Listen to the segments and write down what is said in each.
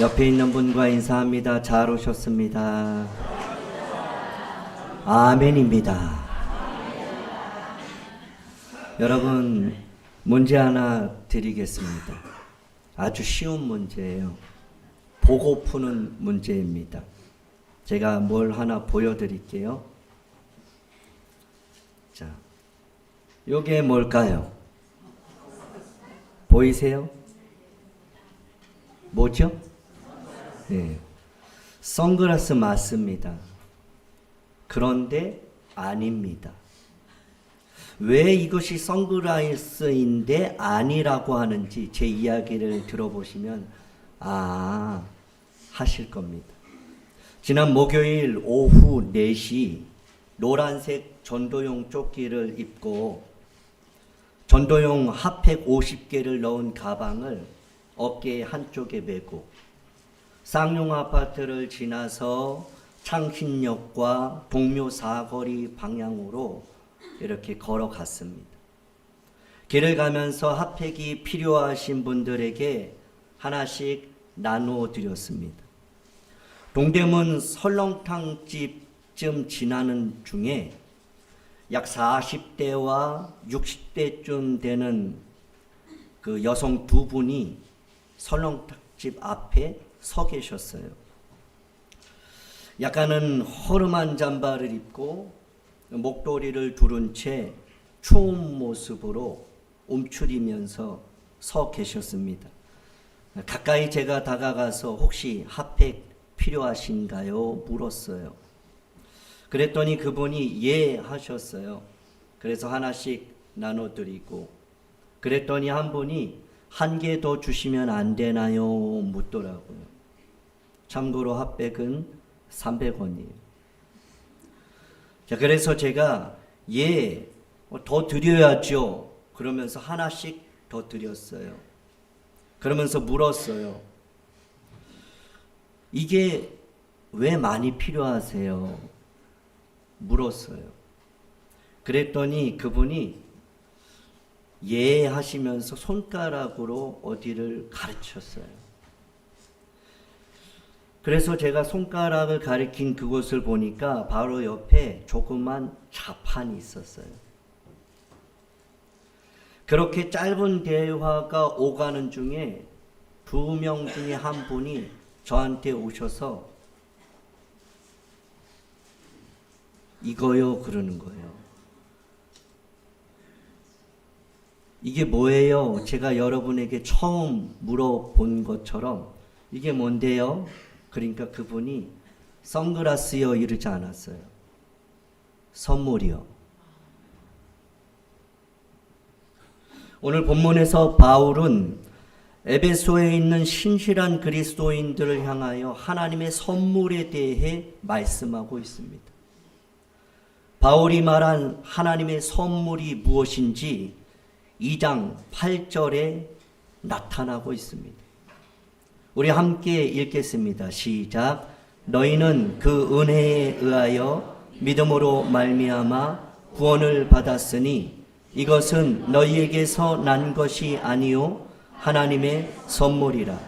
옆에 있는 분과 인사합니다. 잘 오셨습니다. 아멘입니다. 여러분, 문제 하나 드리겠습니다. 아주 쉬운 문제예요. 보고 푸는 문제입니다. 제가 뭘 하나 보여드릴게요. 자, 요게 뭘까요? 보이세요? 뭐죠? 네. 선글라스 맞습니다. 그런데 아닙니다. 왜 이것이 선글라스인데 아니라고 하는지 제 이야기를 들어보시면 하실 겁니다. 지난 목요일 오후 4시 노란색 전도용 조끼를 입고 전도용 핫팩 50개를 넣은 가방을 어깨 한쪽에 메고 쌍용 아파트를 지나서 창신역과 동묘 사거리 방향으로 이렇게 걸어갔습니다. 길을 가면서 핫팩이 필요하신 분들에게 하나씩 나누어 드렸습니다. 동대문 설렁탕집쯤 지나는 중에 약 40대와 60대쯤 되는 그 여성 두 분이 설렁탕집 앞에 서 계셨어요. 약간은 허름한 잠바를 입고 목도리를 두른 채 추운 모습으로 움츠리면서 서 계셨습니다. 가까이 제가 다가가서 혹시 핫팩 필요하신가요? 물었어요. 그랬더니 그분이 예 하셨어요. 그래서 하나씩 나눠드리고 그랬더니 한 분이 한 개 더 주시면 안 되나요? 묻더라고요. 참고로 핫팩은 300원이에요. 자, 그래서 제가 예, 더 드려야죠. 그러면서 하나씩 더 드렸어요. 그러면서 물었어요. 이게 왜 많이 필요하세요? 물었어요. 그랬더니 그분이 예 하시면서 손가락으로 어디를 가르쳤어요. 그래서 제가 손가락을 가리킨 그곳을 보니까 바로 옆에 조그만 자판이 있었어요. 그렇게 짧은 대화가 오가는 중에 2명 중에 한 분이 저한테 오셔서 이거요 그러는 거예요. 이게 뭐예요? 제가 여러분에게 처음 물어본 것처럼 이게 뭔데요? 그러니까 그분이 선글라스요 이러지 않았어요. 선물이요. 오늘 본문에서 바울은 에베소에 있는 신실한 그리스도인들을 향하여 하나님의 선물에 대해 말씀하고 있습니다. 바울이 말한 하나님의 선물이 무엇인지 2장 8절에 나타나고 있습니다. 우리 함께 읽겠습니다. 시작. 너희는 그 은혜에 의하여 믿음으로 말미암아 구원을 받았으니 이것은 너희에게서 난 것이 아니요 하나님의 선물이라.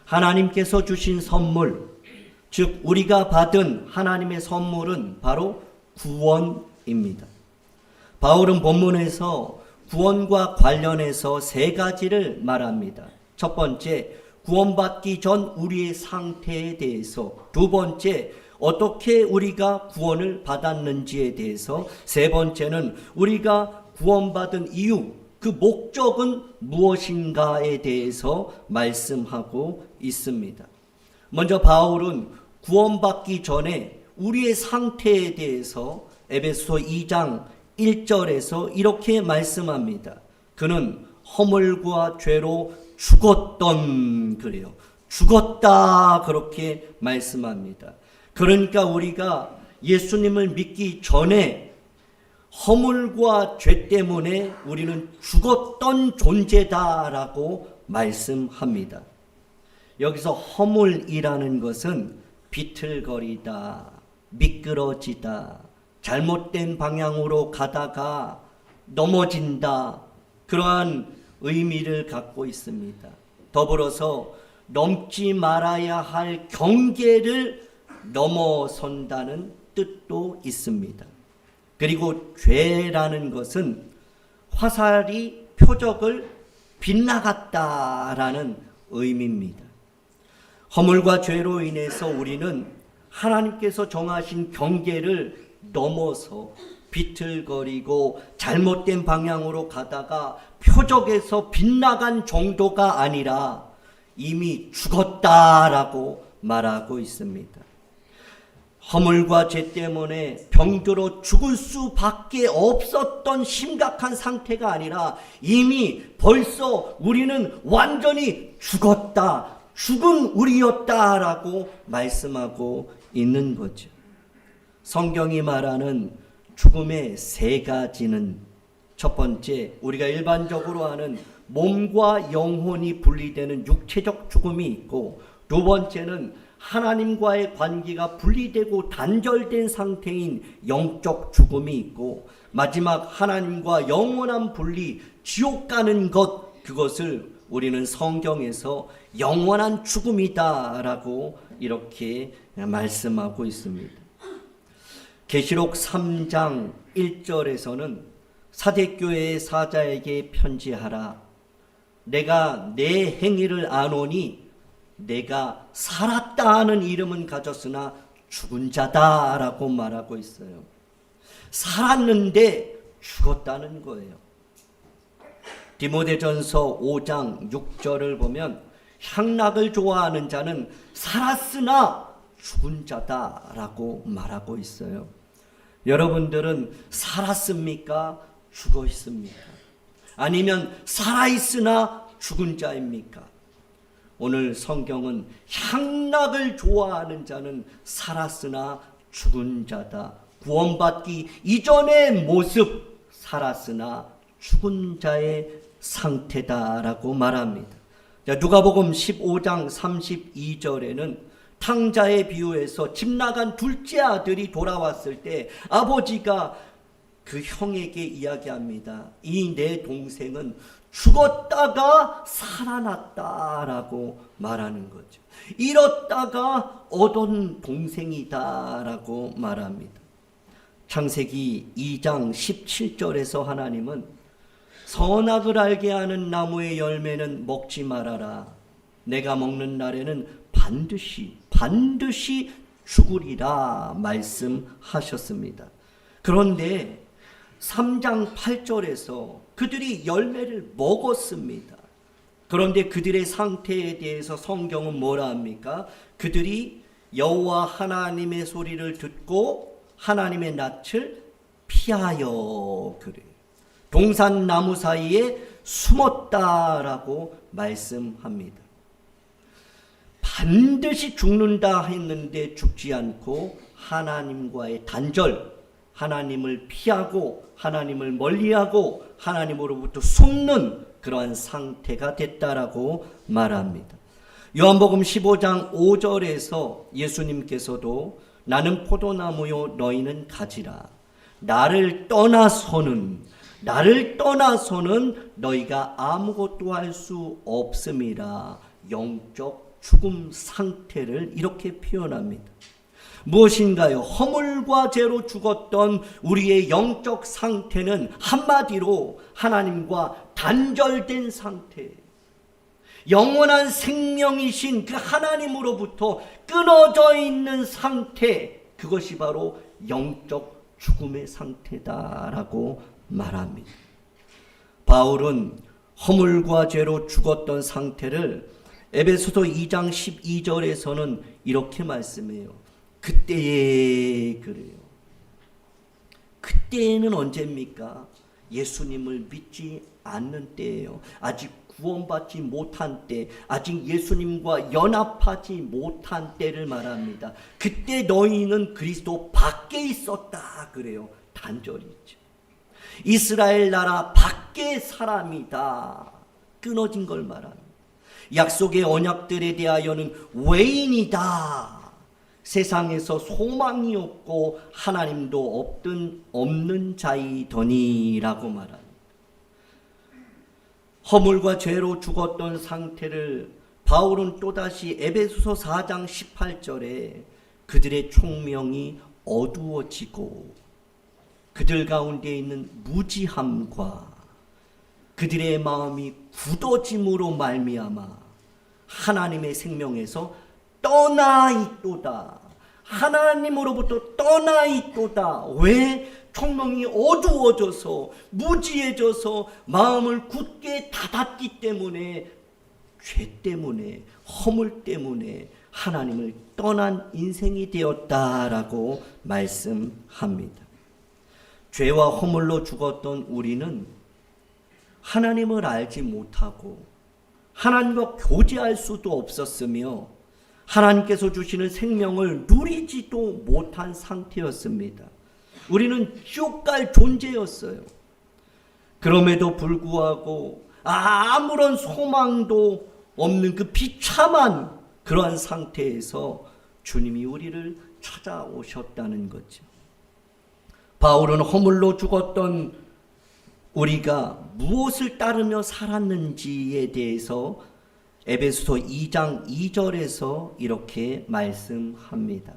하나님께서 주신 선물, 즉 우리가 받은 하나님의 선물은 바로 구원입니다. 바울은 본문에서 구원과 관련해서 3가지를 말합니다. 첫 번째, 구원받기 전 우리의 상태에 대해서, 2번째, 어떻게 우리가 구원을 받았는지에 대해서, 3번째는 우리가 구원받은 이유, 그 목적은 무엇인가에 대해서 말씀하고 있습니다. 먼저 바울은 구원받기 전에 우리의 상태에 대해서 에베소 2장 1절에서 이렇게 말씀합니다. 그는 허물과 죄로 죽었던 그래요. 죽었다 그렇게 말씀합니다. 그러니까 우리가 예수님을 믿기 전에 허물과 죄 때문에 우리는 죽었던 존재다라고 말씀합니다. 여기서 허물이라는 것은 비틀거리다, 미끄러지다, 잘못된 방향으로 가다가 넘어진다, 그러한 의미를 갖고 있습니다. 더불어서 넘지 말아야 할 경계를 넘어선다는 뜻도 있습니다. 그리고 죄라는 것은 화살이 표적을 빗나갔다라는 의미입니다. 허물과 죄로 인해서 우리는 하나님께서 정하신 경계를 넘어서 비틀거리고 잘못된 방향으로 가다가 표적에서 빗나간 정도가 아니라 이미 죽었다라고 말하고 있습니다. 허물과 죄 때문에 병들어 죽을 수밖에 없었던 심각한 상태가 아니라 이미 벌써 우리는 완전히 죽었다, 죽은 우리였다라고 말씀하고 있는 거죠. 성경이 말하는 죽음의 세 가지는, 첫 번째, 우리가 일반적으로 아는 몸과 영혼이 분리되는 육체적 죽음이 있고, 두 번째는 하나님과의 관계가 분리되고 단절된 상태인 영적 죽음이 있고, 마지막 하나님과 영원한 분리, 지옥 가는 것, 그것을 우리는 성경에서 영원한 죽음이다라고 이렇게 말씀하고 있습니다. 계시록 3장 1절에서는 사대교회의 사자에게 편지하라. 내가 내 행위를 아노니 내가 살았다 하는 이름은 가졌으나 죽은 자다라고 말하고 있어요. 살았는데 죽었다는 거예요. 디모데전서 5장 6절을 보면 향락을 좋아하는 자는 살았으나 죽은 자다라고 말하고 있어요. 여러분들은 살았습니까? 죽어 있습니까? 아니면 살아있으나 죽은 자입니까? 오늘 성경은 향락을 좋아하는 자는 살았으나 죽은 자다. 구원받기 이전의 모습, 살았으나 죽은 자의 상태다라고 말합니다. 누가복음 15장 32절에는 탕자의 비유에서 집 나간 둘째 아들이 돌아왔을 때 아버지가 그 형에게 이야기합니다. 이 내 동생은 죽었다가 살아났다라고 말하는 거죠. 잃었다가 얻은 동생이다라고 말합니다. 창세기 2장 17절에서 하나님은 선악을 알게 하는 나무의 열매는 먹지 말아라. 내가 먹는 날에는 반드시 죽으리라 말씀하셨습니다. 그런데 3장 8절에서 그들이 열매를 먹었습니다. 그런데 그들의 상태에 대해서 성경은 뭐라 합니까? 그들이 여호와 하나님의 소리를 듣고 하나님의 낯을 피하여 그래요. 동산 나무 사이에 숨었다라고 말씀합니다. 반드시 죽는다 했는데 죽지 않고 하나님과의 단절, 하나님을 피하고 하나님을 멀리하고 하나님으로부터 숨는 그러한 상태가 됐다라고 말합니다. 요한복음 15장 5절에서 예수님께서도 나는 포도나무요 너희는 가지라. 나를 떠나서는 너희가 아무것도 할 수 없음이라. 영적 죽음 상태를 이렇게 표현합니다. 무엇인가요? 허물과 죄로 죽었던 우리의 영적 상태는 한마디로 하나님과 단절된 상태, 영원한 생명이신 그 하나님으로부터 끊어져 있는 상태, 그것이 바로 영적 죽음의 상태다라고 말합니다. 바울은 허물과 죄로 죽었던 상태를 에베소서 2장 12절에서는 이렇게 말씀해요. 그때에 그래요. 그때는 언제입니까? 예수님을 믿지 않는 때예요. 아직 구원받지 못한 때, 아직 예수님과 연합하지 못한 때를 말합니다. 그때 너희는 그리스도 밖에 있었다 그래요. 단절이죠. 이스라엘 나라 밖의 사람이다. 끊어진 걸 말합니다. 약속의 언약들에 대하여는 외인이다. 세상에서 소망이 없고 하나님도 없는 자이더니라고 말합니다. 허물과 죄로 죽었던 상태를 바울은 또다시 에베소서 4장 18절에 그들의 총명이 어두워지고 그들 가운데 있는 무지함과 그들의 마음이 굳어짐으로 말미암아 하나님의 생명에서 떠나 있도다. 하나님으로부터 떠나 있도다. 왜? 총명이 어두워져서 무지해져서 마음을 굳게 닫았기 때문에, 죄 때문에, 허물 때문에 하나님을 떠난 인생이 되었다라고 말씀합니다. 죄와 허물로 죽었던 우리는 하나님을 알지 못하고 하나님과 교제할 수도 없었으며 하나님께서 주시는 생명을 누리지도 못한 상태였습니다. 우리는 지옥 갈 존재였어요. 그럼에도 불구하고 아무런 소망도 없는 그 비참한 그러한 상태에서 주님이 우리를 찾아오셨다는 거죠. 바울은 허물로 죽었던 우리가 무엇을 따르며 살았는지에 대해서 에베소서 2장 2절에서 이렇게 말씀합니다.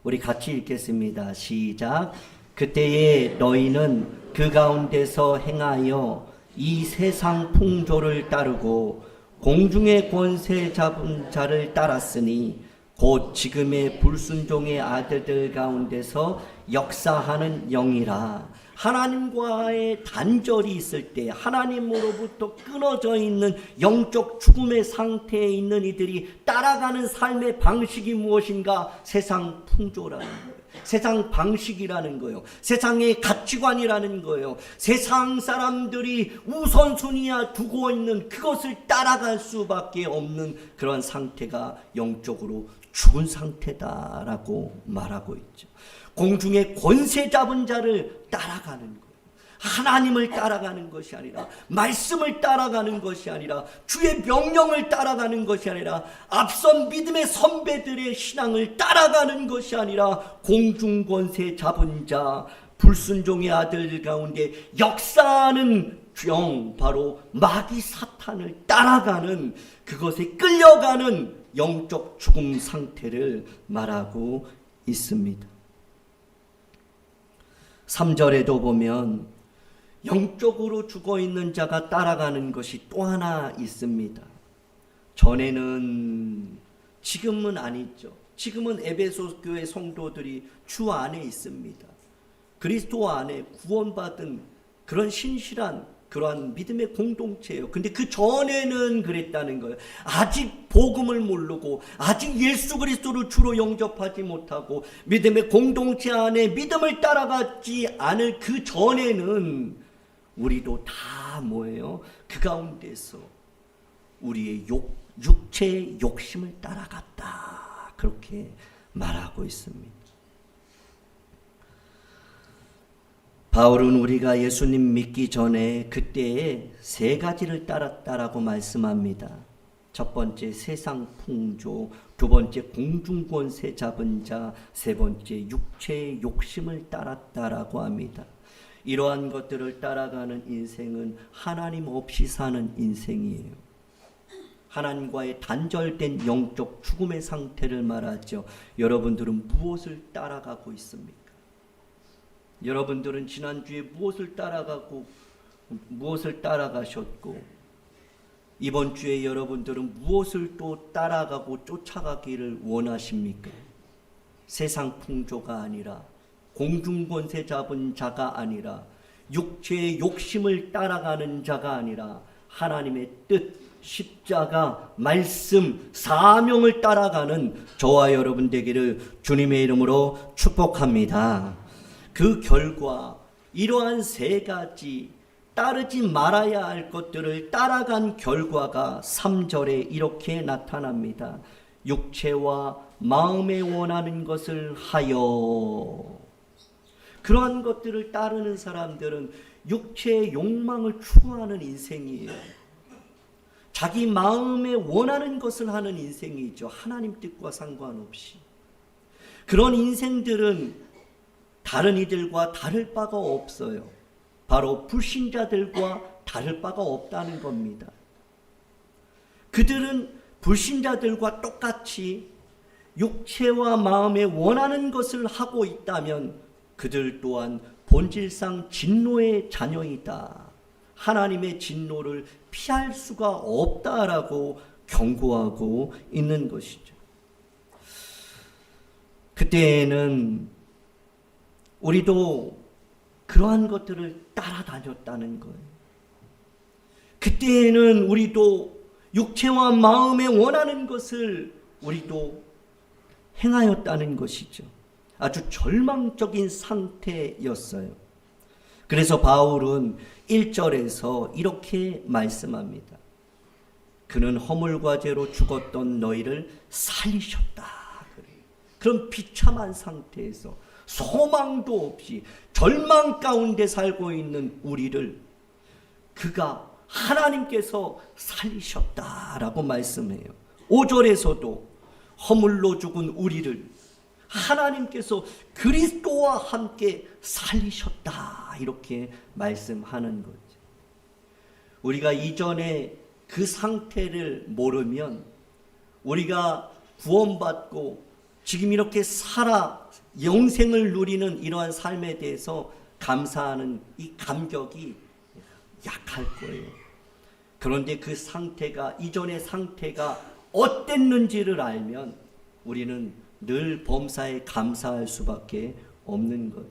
우리 같이 읽겠습니다. 시작. 그때에 너희는 그 가운데서 행하여 이 세상 풍조를 따르고 공중의 권세 잡은 자를 따랐으니 곧 지금의 불순종의 아들들 가운데서 역사하는 영이라. 하나님과의 단절이 있을 때 하나님으로부터 끊어져 있는 영적 죽음의 상태에 있는 이들이 따라가는 삶의 방식이 무엇인가? 세상 풍조라는 거예요. 세상 방식이라는 거예요. 세상의 가치관이라는 거예요. 세상 사람들이 우선순위에 두고 있는 그것을 따라갈 수밖에 없는 그런 상태가 영적으로 죽은 상태다라고 말하고 있죠. 공중의 권세 잡은 자를 따라가는 거예요. 하나님을 따라가는 것이 아니라, 말씀을 따라가는 것이 아니라, 주의 명령을 따라가는 것이 아니라, 앞선 믿음의 선배들의 신앙을 따라가는 것이 아니라, 공중 권세 잡은 자, 불순종의 아들 가운데 역사하는 영, 바로 마귀 사탄을 따라가는, 그것에 끌려가는 영적 죽음 상태를 말하고 있습니다. 3절에도 보면 영적으로 죽어있는 자가 따라가는 것이 또 하나 있습니다. 전에는, 지금은 아니죠. 지금은 에베소 교회 성도들이 주 안에 있습니다. 그리스도 안에 구원받은 그런 신실한 그러한 믿음의 공동체예요. 근데 그 전에는 그랬다는 거예요. 아직 복음을 모르고 아직 예수 그리스도를 주로 영접하지 못하고 믿음의 공동체 안에 믿음을 따라가지 않을 그 전에는 우리도 다 뭐예요? 그 가운데서 우리의 육체의 욕심을 따라갔다. 그렇게 말하고 있습니다. 바울은 우리가 예수님 믿기 전에 그때에 세 가지를 따랐다라고 말씀합니다. 첫 번째 세상 풍조, 두 번째 공중권세 잡은 자, 세 번째 육체의 욕심을 따랐다라고 합니다. 이러한 것들을 따라가는 인생은 하나님 없이 사는 인생이에요. 하나님과의 단절된 영적 죽음의 상태를 말하죠. 여러분들은 무엇을 따라가고 있습니까? 여러분들은 지난주에 무엇을 따라가셨고 이번 주에 여러분들은 무엇을 또 따라가고 쫓아가기를 원하십니까? 세상 풍조가 아니라, 공중권세 잡은 자가 아니라, 육체의 욕심을 따라가는 자가 아니라 하나님의 뜻, 십자가, 말씀, 사명을 따라가는 저와 여러분 되기를 주님의 이름으로 축복합니다. 그 결과 이러한 세 가지 따르지 말아야 할 것들을 따라간 결과가 3절에 이렇게 나타납니다. 육체와 마음에 원하는 것을 하여. 그러한 것들을 따르는 사람들은 육체의 욕망을 추구하는 인생이에요. 자기 마음에 원하는 것을 하는 인생이죠. 하나님 뜻과 상관없이. 그런 인생들은 다른 이들과 다를 바가 없어요. 바로 불신자들과 다를 바가 없다는 겁니다. 그들은 불신자들과 똑같이 육체와 마음에 원하는 것을 하고 있다면 그들 또한 본질상 진노의 자녀이다. 하나님의 진노를 피할 수가 없다라고 경고하고 있는 것이죠. 그때에는 우리도 그러한 것들을 따라다녔다는 거예요. 그때에는 우리도 육체와 마음에 원하는 것을 우리도 행하였다는 것이죠. 아주 절망적인 상태였어요. 그래서 바울은 1절에서 이렇게 말씀합니다. 그는 허물과 죄로 죽었던 너희를 살리셨다. 그런 비참한 상태에서 소망도 없이 절망 가운데 살고 있는 우리를 그가 하나님께서 살리셨다라고 말씀해요. 5절에서도 허물로 죽은 우리를 하나님께서 그리스도와 함께 살리셨다 이렇게 말씀하는 거죠. 우리가 이전에 그 상태를 모르면 우리가 구원받고 지금 이렇게 살아 영생을 누리는 이러한 삶에 대해서 감사하는 이 감격이 약할 거예요. 그런데 그 상태가 이전의 상태가 어땠는지를 알면 우리는 늘 범사에 감사할 수밖에 없는 거죠.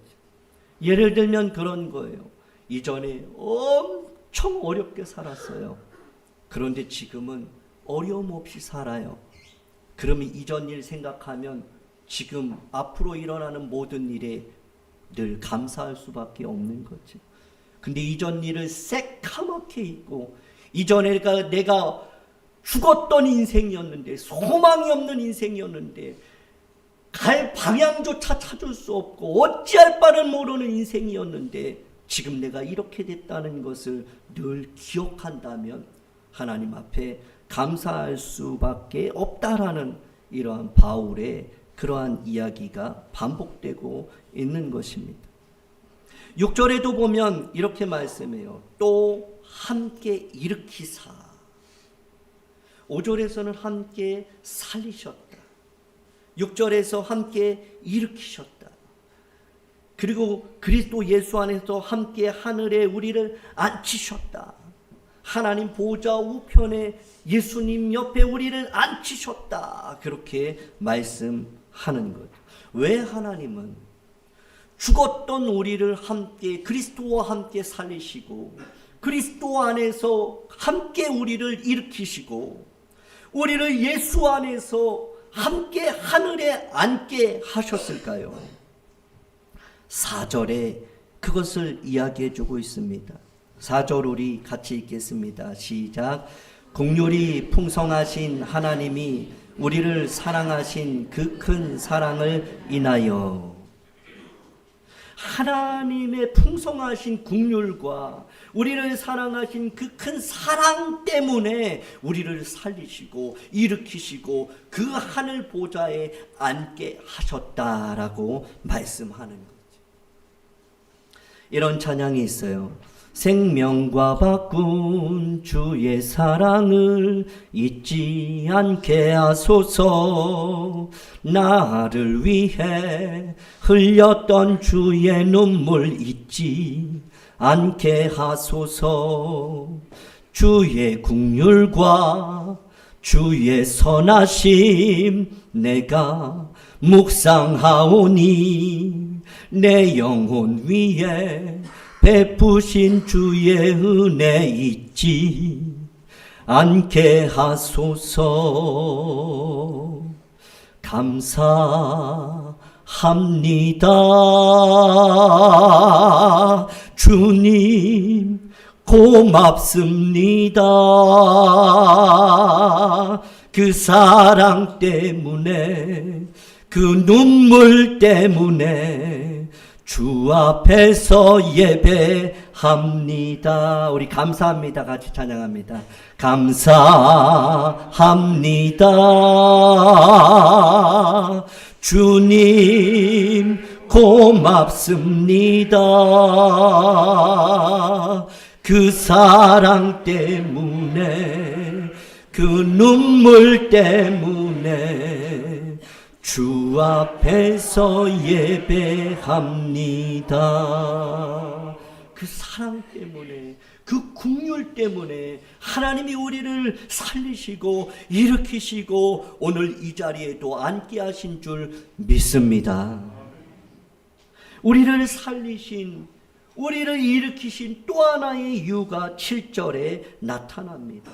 예를 들면 그런 거예요. 이전에 엄청 어렵게 살았어요. 그런데 지금은 어려움 없이 살아요. 그러면 이전 일 생각하면 지금 앞으로 일어나는 모든 일에 늘 감사할 수밖에 없는 거죠. 근데 이전 일을 새카맣게 잊고 이전에 내가 죽었던 인생이었는데 소망이 없는 인생이었는데 갈 방향조차 찾을 수 없고 어찌할 바를 모르는 인생이었는데 지금 내가 이렇게 됐다는 것을 늘 기억한다면 하나님 앞에 감사할 수밖에 없다라는 이러한 바울의 그러한 이야기가 반복되고 있는 것입니다. 6절에도 보면 이렇게 말씀해요. 또 함께 일으키사. 5절에서는 함께 살리셨다. 6절에서 함께 일으키셨다. 그리고 그리스도 예수 안에서 함께 하늘에 우리를 앉히셨다. 하나님 보좌 우편에 예수님 옆에 우리를 앉히셨다. 그렇게 말씀하는 것. 왜 하나님은 죽었던 우리를 함께 그리스도와 함께 살리시고 그리스도 안에서 함께 우리를 일으키시고 우리를 예수 안에서 함께 하늘에 앉게 하셨을까요? 4절에 그것을 이야기해 주고 있습니다. 4절 우리 같이 읽겠습니다. 시작. 긍휼이 풍성하신 하나님이 우리를 사랑하신 그 큰 사랑을 인하여. 하나님의 풍성하신 긍휼과 우리를 사랑하신 그 큰 사랑 때문에 우리를 살리시고 일으키시고 그 하늘 보좌에 앉게 하셨다라고 말씀하는 거죠. 이런 찬양이 있어요. 생명과 바꾼 주의 사랑을 잊지 않게 하소서. 나를 위해 흘렸던 주의 눈물 잊지 않게 하소서. 주의 긍휼과 주의 선하심 내가 묵상하오니 내 영혼 위에 베푸신 주의 은혜 잊지 않게 하소서. 감사합니다. 주님 고맙습니다. 그 사랑 때문에 그 눈물 때문에 주 앞에서 예배합니다. 우리 감사합니다. 같이 찬양합니다. 감사합니다. 주님 고맙습니다. 그 사랑 때문에 그 눈물 때문에 주 앞에서 예배합니다. 그 사랑 때문에, 그 긍휼 때문에 하나님이 우리를 살리시고 일으키시고 오늘 이 자리에도 앉게 하신 줄 믿습니다. 우리를 살리신, 우리를 일으키신 또 하나의 이유가 7절에 나타납니다.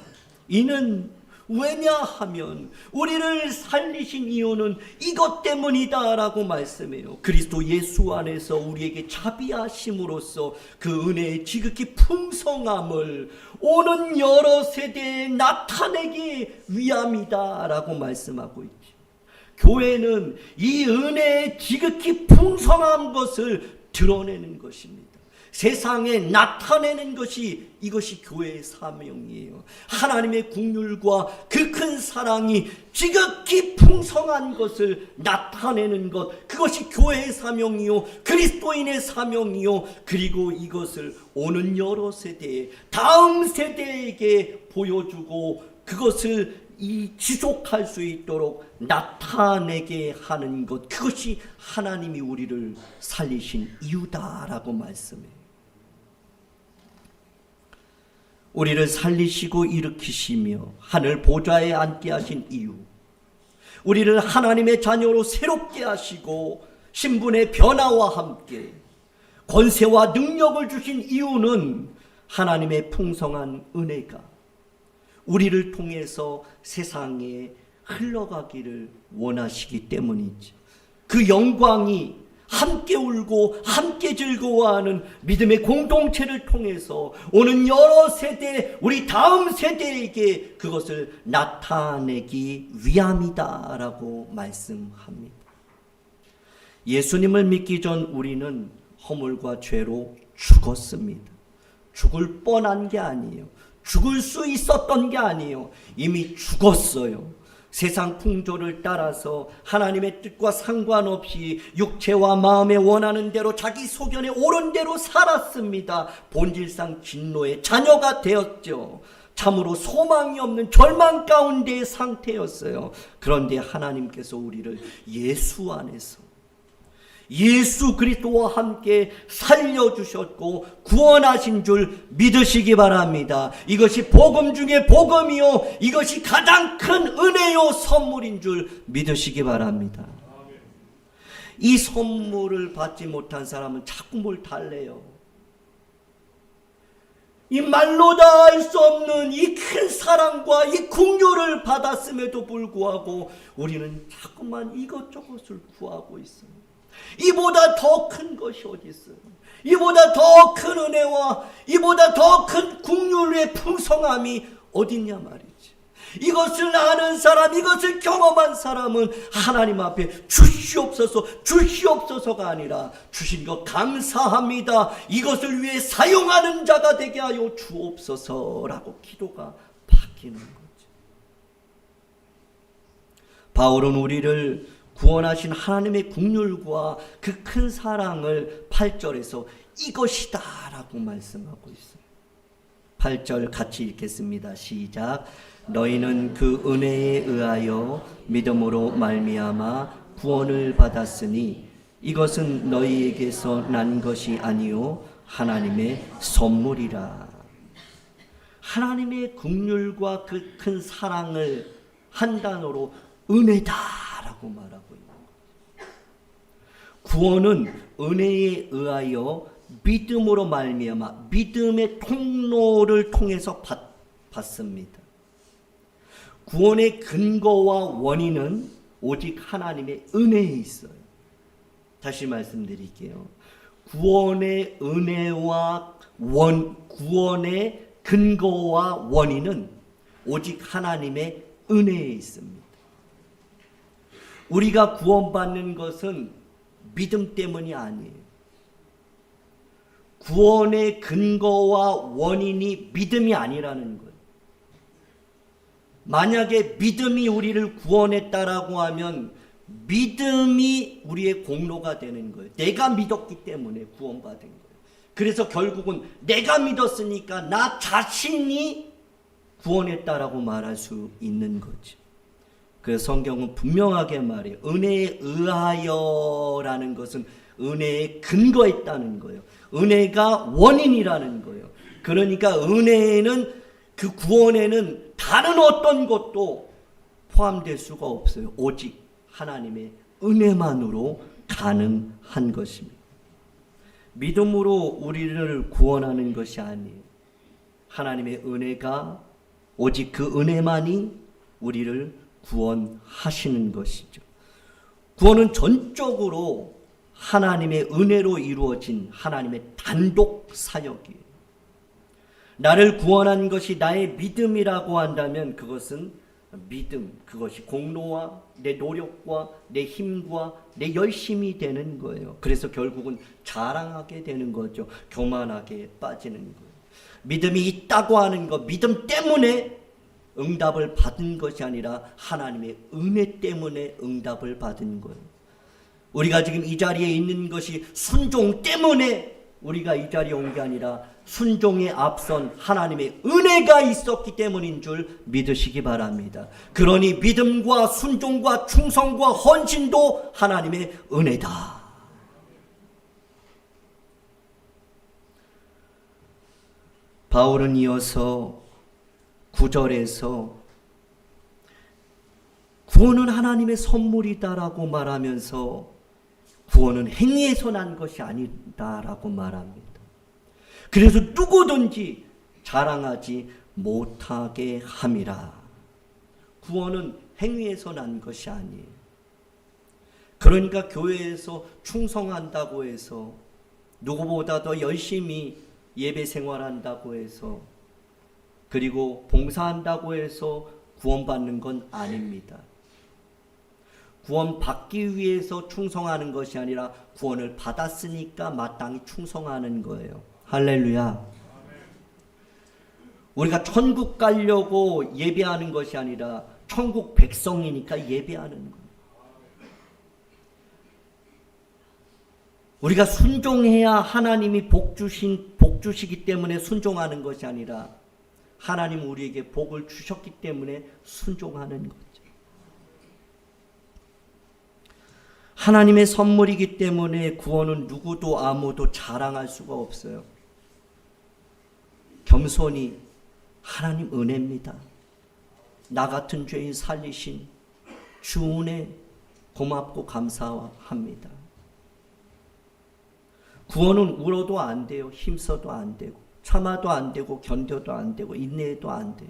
이는 왜냐하면 우리를 살리신 이유는 이것 때문이다 라고 말씀해요. 그리스도 예수 안에서 우리에게 자비하심으로써 그 은혜의 지극히 풍성함을 오는 여러 세대에 나타내기 위함이다 라고 말씀하고 있죠. 교회는 이 은혜의 지극히 풍성한 것을 드러내는 것입니다. 세상에 나타내는 것이, 이것이 교회의 사명이에요. 하나님의 긍휼과 그 큰 사랑이 지극히 풍성한 것을 나타내는 것, 그것이 교회의 사명이요, 그리스도인의 사명이요, 그리고 이것을 오는 여러 세대에, 다음 세대에게 보여주고 그것을 지속할 수 있도록 나타내게 하는 것, 그것이 하나님이 우리를 살리신 이유다라고 말씀해요. 우리를 살리시고 일으키시며 하늘 보좌에 앉게 하신 이유, 우리를 하나님의 자녀로 새롭게 하시고 신분의 변화와 함께 권세와 능력을 주신 이유는 하나님의 풍성한 은혜가 우리를 통해서 세상에 흘러가기를 원하시기 때문이죠. 그 영광이 함께 울고 함께 즐거워하는 믿음의 공동체를 통해서 오는 여러 세대, 우리 다음 세대에게 그것을 나타내기 위함이다라고 말씀합니다. 예수님을 믿기 전 우리는 허물과 죄로 죽었습니다. 죽을 뻔한 게 아니에요. 죽을 수 있었던 게 아니에요. 이미 죽었어요. 세상 풍조를 따라서 하나님의 뜻과 상관없이 육체와 마음에 원하는 대로 자기 소견에 옳은 대로 살았습니다. 본질상 진노의 자녀가 되었죠. 참으로 소망이 없는 절망 가운데의 상태였어요. 그런데 하나님께서 우리를 예수 안에서, 예수 그리스도와 함께 살려주셨고 구원하신 줄 믿으시기 바랍니다. 이것이 복음 중에 복음이요, 이것이 가장 큰 은혜요 선물인 줄 믿으시기 바랍니다. 이 선물을 받지 못한 사람은 자꾸 뭘 달래요. 이 말로 다 알 수 없는 이 큰 사랑과 이 긍휼을 받았음에도 불구하고 우리는 자꾸만 이것저것을 구하고 있습니다. 이보다 더 큰 것이 어디 있어요? 이보다 더 큰 은혜와 이보다 더 큰 긍휼의 풍성함이 어딨냐 말이지. 이것을 아는 사람, 이것을 경험한 사람은 하나님 앞에 주시옵소서, 주시옵소서가 아니라 주신 것 감사합니다, 이것을 위해 사용하는 자가 되게 하여 주옵소서라고 기도가 바뀌는 거죠. 바울은 우리를 구원하신 하나님의 긍휼과 그 큰 사랑을 8절에서 이것이다 라고 말씀하고 있어요. 8절 같이 읽겠습니다. 시작. 너희는 그 은혜에 의하여 믿음으로 말미암아 구원을 받았으니 이것은 너희에게서 난 것이 아니요 하나님의 선물이라. 하나님의 긍휼과 그 큰 사랑을 한 단어로 은혜다라고 말하고 있는 거죠. 구원은 은혜에 의하여 믿음으로 말미암아 믿음의 통로를 통해서 받습니다. 구원의 근거와 원인은 오직 하나님의 은혜에 있어요. 다시 말씀드릴게요. 구원의 은혜와 구원의 근거와 원인은 오직 하나님의 은혜에 있습니다. 우리가 구원받는 것은 믿음 때문이 아니에요. 구원의 근거와 원인이 믿음이 아니라는 거예요. 만약에 믿음이 우리를 구원했다라고 하면 믿음이 우리의 공로가 되는 거예요. 내가 믿었기 때문에 구원받은 거예요. 그래서 결국은 내가 믿었으니까 나 자신이 구원했다라고 말할 수 있는 거죠. 그래서 성경은 분명하게 말해요. 은혜에 의하여라는 것은 은혜에 근거했다는 거예요. 은혜가 원인이라는 거예요. 그러니까 은혜에는, 그 구원에는 다른 어떤 것도 포함될 수가 없어요. 오직 하나님의 은혜만으로 가능한 것입니다. 믿음으로 우리를 구원하는 것이 아니에요. 하나님의 은혜가, 오직 그 은혜만이 우리를 구원하시는 것이죠. 구원은 전적으로 하나님의 은혜로 이루어진 하나님의 단독 사역이에요. 나를 구원한 것이 나의 믿음이라고 한다면 그것은 믿음, 그것이 공로와 내 노력과 내 힘과 내 열심이 되는 거예요. 그래서 결국은 자랑하게 되는 거죠. 교만하게 빠지는 거예요. 믿음이 있다고 하는 것, 믿음 때문에 응답을 받은 것이 아니라 하나님의 은혜 때문에 응답을 받은 거예요. 우리가 지금 이 자리에 있는 것이 순종 때문에 우리가 이 자리에 온 게 아니라 순종에 앞선 하나님의 은혜가 있었기 때문인 줄 믿으시기 바랍니다. 그러니 믿음과 순종과 충성과 헌신도 하나님의 은혜다. 바울은 이어서 9절에서 구원은 하나님의 선물이다라고 말하면서 구원은 행위에서 난 것이 아니다라고 말합니다. 그래서 누구든지 자랑하지 못하게 함이라. 구원은 행위에서 난 것이 아니에요. 그러니까 교회에서 충성한다고 해서, 누구보다 더 열심히 예배 생활한다고 해서, 그리고 봉사한다고 해서 구원받는 건 아닙니다. 구원받기 위해서 충성하는 것이 아니라 구원을 받았으니까 마땅히 충성하는 거예요. 할렐루야. 우리가 천국 가려고 예배하는 것이 아니라 천국 백성이니까 예배하는 거예요. 우리가 순종해야 하나님이 복 주시기 때문에 순종하는 것이 아니라 하나님 우리에게 복을 주셨기 때문에 순종하는 거죠. 하나님의 선물이기 때문에 구원은 누구도 아무도 자랑할 수가 없어요. 겸손히 하나님 은혜입니다. 나 같은 죄인 살리신 주 은혜 고맙고 감사합니다. 구원은 울어도 안 돼요. 힘써도 안 되고, 참아도 안 되고, 견뎌도 안 되고, 인내해도 안 돼요.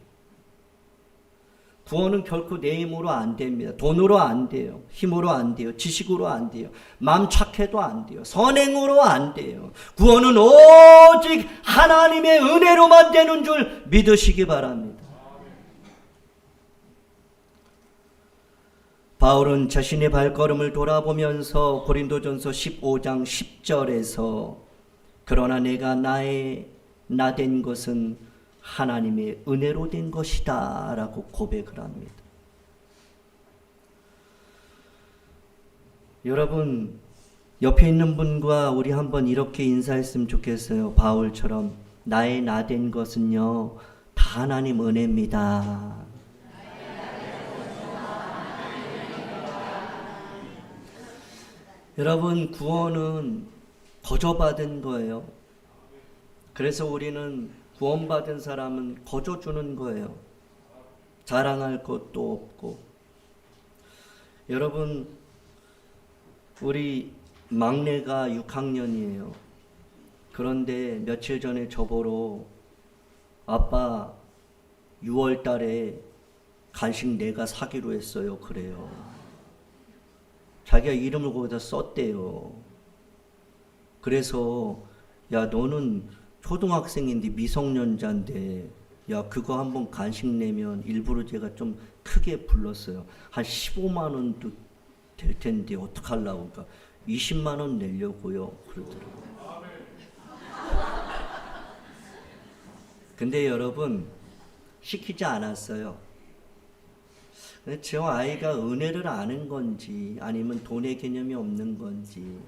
구원은 결코 내 힘으로 안 됩니다. 돈으로 안 돼요. 힘으로 안 돼요. 지식으로 안 돼요. 마음 착해도 안 돼요. 선행으로 안 돼요. 구원은 오직 하나님의 은혜로만 되는 줄 믿으시기 바랍니다. 바울은 자신의 발걸음을 돌아보면서 고린도전서 15장 10절에서 그러나 내가 나 된 것은 하나님의 은혜로 된 것이다 라고 고백을 합니다. 여러분, 옆에 있는 분과 우리 한번 이렇게 인사했으면 좋겠어요. 바울처럼 나의 나 된 것은요 다 하나님 은혜입니다. 여러분, 구원은 거저받은 거예요. 그래서 우리는 구원받은 사람은 거저 주는 거예요. 자랑할 것도 없고. 여러분, 우리 막내가 6학년이에요. 그런데 며칠 전에 저보러 아빠 6월 달에 간식 내가 사기로 했어요. 그래요. 자기가 이름을 거기다 썼대요. 그래서 야, 너는 초등학생인데 미성년자인데 야, 그거 한번 간식 내면 일부러 제가 좀 크게 불렀어요. 한 15만 원도 될 텐데 어떡하려고. 그러니까 20만 원 내려고요. 그러더라고요. 근데 여러분, 시키지 않았어요. 저 아이가 은혜를 아는 건지 아니면 돈의 개념이 없는 건지,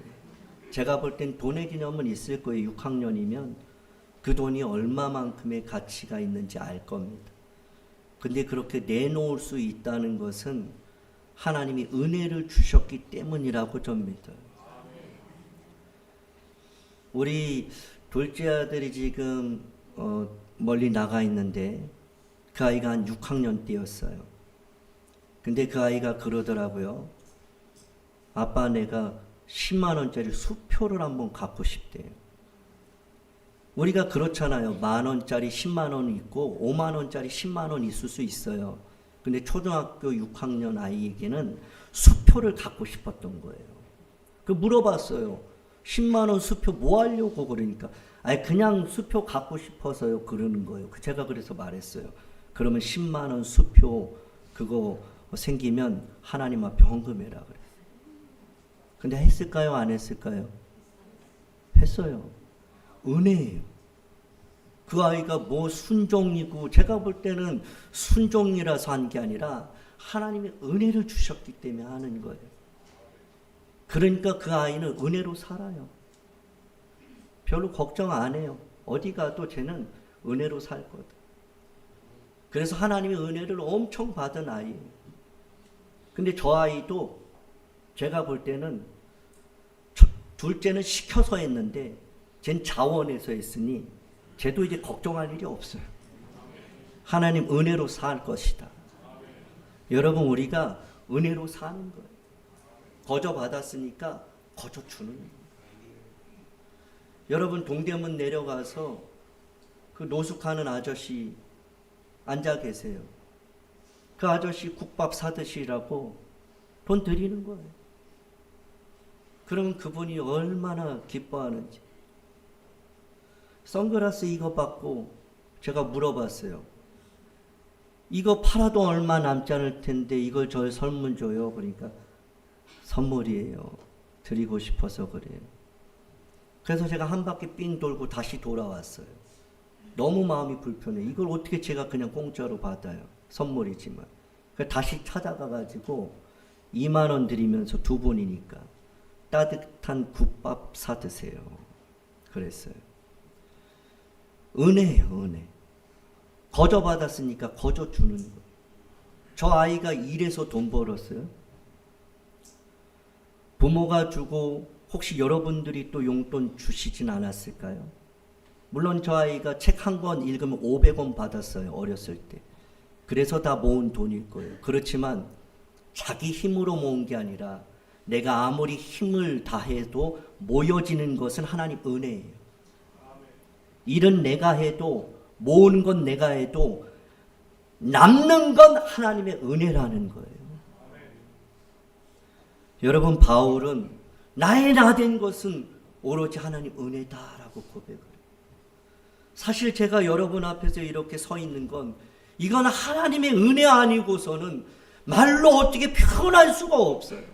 제가 볼 땐 돈의 개념은 있을 거예요. 6학년이면 그 돈이 얼마만큼의 가치가 있는지 알 겁니다. 근데 그렇게 내놓을 수 있다는 것은 하나님이 은혜를 주셨기 때문이라고 좀 믿어요. 우리 둘째 아들이 지금 멀리 나가 있는데 그 아이가 한 6학년 때였어요. 근데 그 아이가 그러더라고요. 아빠, 내가 10만 원짜리 수표를 한번 갖고 싶대요. 우리가 그렇잖아요. 10,000원짜리 10만 원 있고 5만 원짜리 10만 원 있을 수 있어요. 근데 초등학교 6학년 아이에게는 수표를 갖고 싶었던 거예요. 그 물어봤어요. 10만 원 수표 뭐 하려고? 그러니까 아니 그냥 수표 갖고 싶어서요 그러는 거예요. 제가 그래서 말했어요. 그러면 10만 원 수표 그거 생기면 하나님 앞에 헌금해라 그랬어요. 근데 했을까요? 안 했을까요? 했어요. 은혜예요. 그 아이가 뭐 순종이고, 제가 볼 때는 순종이라서 한 게 아니라 하나님의 은혜를 주셨기 때문에 하는 거예요. 그러니까 그 아이는 은혜로 살아요. 별로 걱정 안 해요. 어디 가도 쟤는 은혜로 살 거다. 그래서 하나님의 은혜를 엄청 받은 아이예요. 근데 저 아이도 제가 볼 때는 둘째는 시켜서 했는데 쟨 자원해서 했으니 쟤도 이제 걱정할 일이 없어요. 하나님 은혜로 살 것이다. 여러분, 우리가 은혜로 사는 거예요. 거저 받았으니까 거저 주는 거예요. 여러분, 동대문 내려가서 그 노숙하는 아저씨 앉아 계세요. 그 아저씨 국밥 사드시라고 돈 드리는 거예요. 그러면 그분이 얼마나 기뻐하는지. 선글라스 이거 받고 제가 물어봤어요. 이거 팔아도 얼마 남지 않을 텐데 이걸 저 선물 줘요. 그러니까 선물이에요. 드리고 싶어서 그래요. 그래서 제가 한 바퀴 삥 돌고 다시 돌아왔어요. 너무 마음이 불편해. 이걸 어떻게 제가 그냥 공짜로 받아요. 선물이지만. 다시 찾아가가지고 2만 원 드리면서 두 분이니까 따뜻한 국밥 사드세요. 그랬어요. 은혜예요, 은혜. 거저 받았으니까 거저 주는 거예요. 저 아이가 일해서 돈 벌었어요. 부모가 주고 혹시 여러분들이 또 용돈 주시진 않았을까요? 물론 저 아이가 책 한 권 읽으면 500원 받았어요. 어렸을 때. 그래서 다 모은 돈일 거예요. 그렇지만 자기 힘으로 모은 게 아니라 내가 아무리 힘을 다해도 모여지는 것은 하나님 은혜예요. 일은 내가 해도 모으는 건 내가 해도 남는 건 하나님의 은혜라는 거예요. 여러분, 바울은 나의 나된 것은 오로지 하나님 은혜다라고 고백을 해요. 사실 제가 여러분 앞에서 이렇게 서 있는 건 이건 하나님의 은혜 아니고서는 말로 어떻게 표현할 수가 없어요.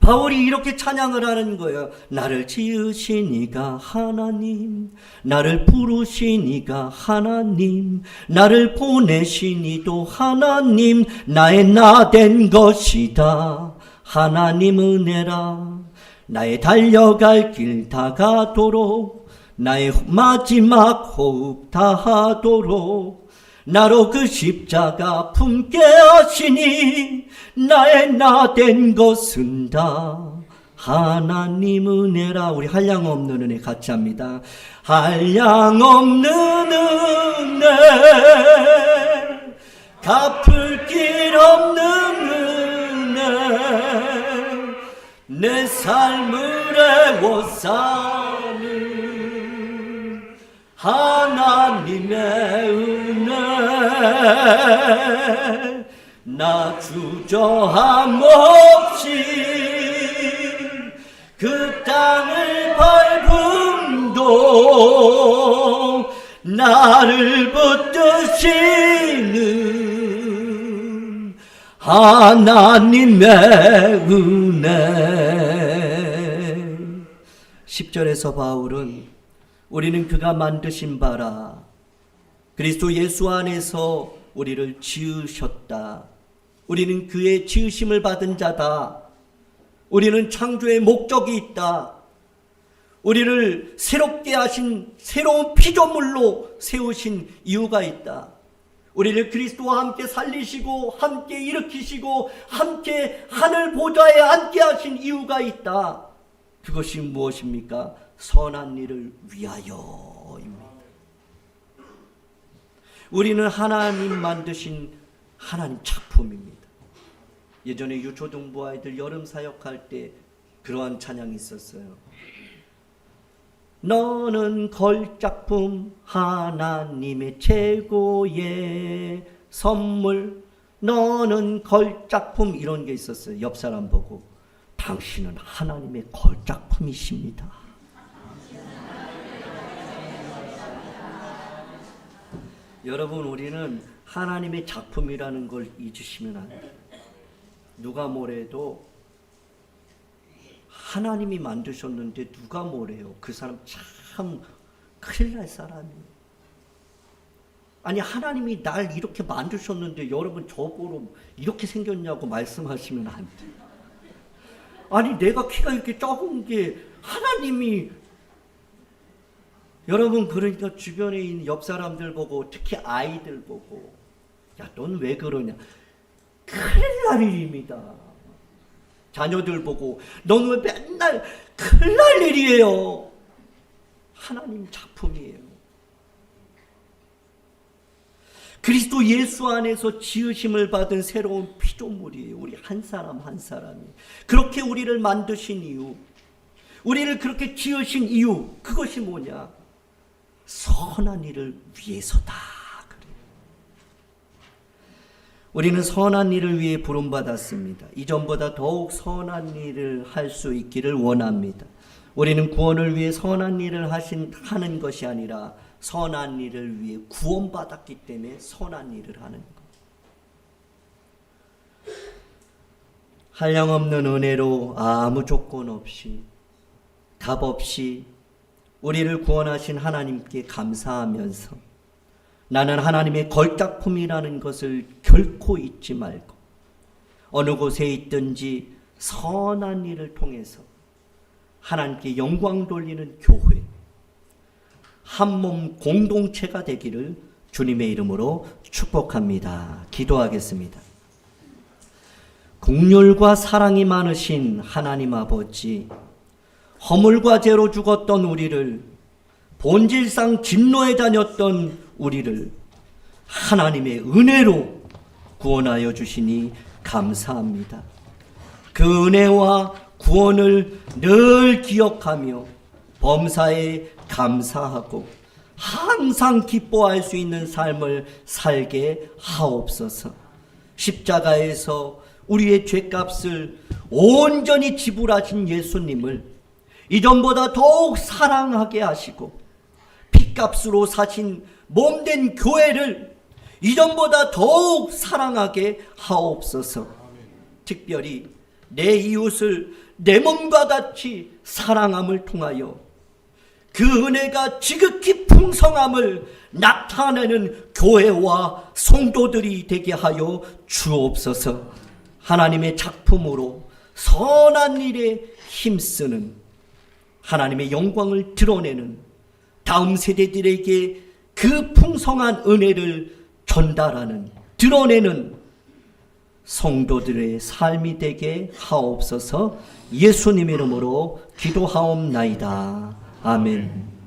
바울이 이렇게 찬양을 하는 거예요. 나를 지으시니가 하나님, 나를 부르시니가 하나님, 나를 보내시니도 하나님, 나의 나 된 것이다. 하나님 은혜라. 나의 달려갈 길 다가도록, 나의 마지막 호흡 다하도록 나로 그 십자가 품게 하시니 나의 나 된 것은 다 하나님 은혜라. 우리 한량 없는 은혜 같이 합니다. 한량 없는 은혜, 갚을 길 없는 은혜, 내 삶을 애워싸는 하나님의 은혜, 나 주저함 없이 그 땅을 밟음도 나를 붙드시는 하나님의 은혜. 10절에서 바울은 우리는 그가 만드신 바라 그리스도 예수 안에서 우리를 지으셨다. 우리는 그의 지으심을 받은 자다. 우리는 창조의 목적이 있다. 우리를 새롭게 하신 새로운 피조물로 세우신 이유가 있다. 우리를 그리스도와 함께 살리시고 함께 일으키시고 함께 하늘 보좌에 앉게 하신 이유가 있다. 그것이 무엇입니까? 선한 일을 위하여입니다. 우리는 하나님 만드신 하나님 작품입니다. 예전에 유초등부 아이들 여름 사역할 때 그러한 찬양이 있었어요. 너는 걸작품, 하나님의 최고의 선물. 너는 걸작품, 이런 게 있었어요. 옆 사람 보고 당신은 하나님의 걸작품이십니다. 여러분, 우리는 하나님의 작품이라는 걸 잊으시면 안 돼요. 누가 뭐래도 하나님이 만드셨는데 누가 뭐래요? 그 사람 참 큰일 날 사람이에요. 아니, 하나님이 날 이렇게 만드셨는데 여러분 저보러 이렇게 생겼냐고 말씀하시면 안 돼요. 아니, 내가 키가 이렇게 작은 게 하나님이, 여러분, 그러니까 주변에 있는 옆 사람들 보고, 특히 아이들 보고, 야, 넌 왜 그러냐? 큰일 날 일입니다. 자녀들 보고, 넌 왜 맨날 큰일 날 일이에요. 하나님 작품이에요. 그리스도 예수 안에서 지으심을 받은 새로운 피조물이에요. 우리 한 사람 한 사람이. 그렇게 우리를 만드신 이유, 우리를 그렇게 지으신 이유, 그것이 뭐냐? 선한 일을 위해서다. 그래요. 우리는 선한 일을 위해 부름받았습니다. 이전보다 더욱 선한 일을 할 수 있기를 원합니다. 우리는 구원을 위해 선한 일을 하는 것이 아니라 선한 일을 위해 구원받았기 때문에 선한 일을 하는 것. 한량없는 은혜로 아무 조건 없이, 값 없이 우리를 구원하신 하나님께 감사하면서 나는 하나님의 걸작품이라는 것을 결코 잊지 말고 어느 곳에 있든지 선한 일을 통해서 하나님께 영광 돌리는 교회, 한몸 공동체가 되기를 주님의 이름으로 축복합니다. 기도하겠습니다. 긍휼과 사랑이 많으신 하나님 아버지, 허물과 죄로 죽었던 우리를, 본질상 진노에 다녔던 우리를 하나님의 은혜로 구원하여 주시니 감사합니다. 그 은혜와 구원을 늘 기억하며 범사에 감사하고 항상 기뻐할 수 있는 삶을 살게 하옵소서. 십자가에서 우리의 죄값을 온전히 지불하신 예수님을 이전보다 더욱 사랑하게 하시고 피값으로 사신 몸된 교회를 이전보다 더욱 사랑하게 하옵소서. 특별히 내 이웃을 내 몸과 같이 사랑함을 통하여 그 은혜가 지극히 풍성함을 나타내는 교회와 성도들이 되게 하여 주옵소서. 하나님의 작품으로 선한 일에 힘쓰는, 하나님의 영광을 드러내는 다음 세대들에게 그 풍성한 은혜를 전달하는, 드러내는 성도들의 삶이 되게 하옵소서. 예수님 이름으로 기도하옵나이다. 아멘.